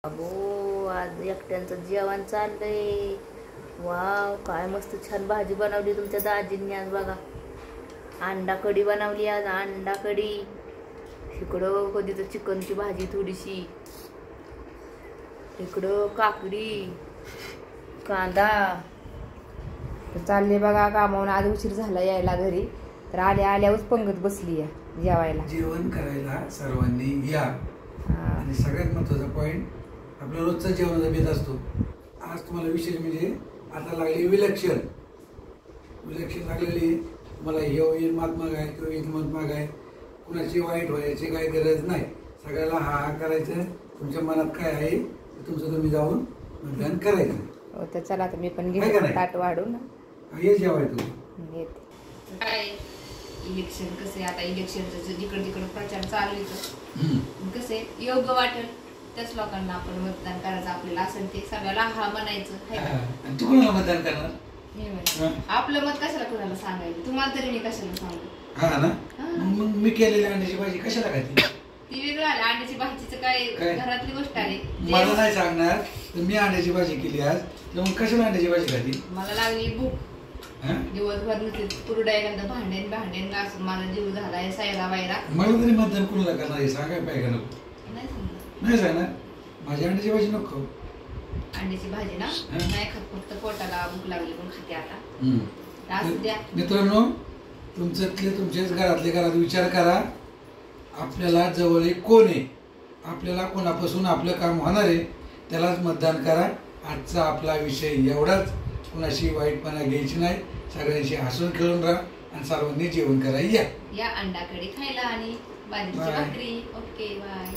अबो आज एकट्यांचं जेवण चाललंय. वाव, काय मस्त छान भाजी बनवली तुमच्या दाजींनी आज. बघा, अंडा कढी बनवली आज. अंडा कढी. इकडं कधी तर चिकनची भाजी थोडीशी, इकडं काकडी, कांदा. तर चालले बघा कामावून. आज उशीर झाला यायला घरी, तर आल्यावर पंगत बसली आहे जेवायला. जेवण करायला सर्वांनी या. आणि सगळ्यात महत्त्वाचा पॉईंट, आपल्या रोजचा जेवणाचा भेद असतो. आज तुम्हाला विशेष म्हणजे आता लागली विलक्षण लागलेली. मला हे होईल मात मागाय, तो येईल मत मागाय, कुणाची वाईट व्हायची काही गरज नाही. सगळ्याला हा हा करायचं. तुमच्या मनात काय आहे तुमचं तुम्ही जाऊन मतदान करायचं. हो, तर चला आता मी पण घेते ताट वाढून. हे जेवाय तुम्ही येते. काय इलेक्शन कसं आहे आता, इलेक्शनचं जिकडं तिकडं प्रचार चालू आहे. कसं आहे, योग्य वाटेल त्याच लोकांना आपण मतदान करायचं. आपल्याला असेल ते सगळ्याला हा म्हणायचं. तू कोणाला मतदान करणार? आपलं मत कशाला कोणाला सांगायचं? तुम्हाला तरी मी कशाला सांगू. हा ना, मग मी केलेली अंड्याची भाजी कशाला खायची? ती वेगळं आलं. अंड्याची भाजीचं काय घरातली गोष्ट आहे. मला नाही सांगणार तर मी अंड्याची भाजी केली आज, मग कशाला अंड्याची भाजी खाती? मला लागली भूक. दिवसभर नुसते कुरड्या भांडेन घासून माझा जीव झालाय सायरा वायरा. मला तरी मतदान कोणाला करणार हे सांगायला पाहिजे का? नाही सांगणार. माझी अंड्याची भाजी नको. अंड्याची भाजी ना नाही खात, फक्त पोटाला भूक लागली पण खाते आता. असू द्या मित्रांनो, तुमच्याच घरात विचार करा. आपल्याला जवळ कोण आहे, आपल्याला कोणापासून आपलं काम होणार आहे त्यालाच मतदान करा. आजचा आपला विषय एवढाच. कुणाशी वाईटपणा घ्यायची नाही. सगळ्यांशी हसून खेळून राहा आणि सर्वांनी जेवण करा. या अंडा कढी खायला आणि बाजरीची भाकरी. Okay, bye.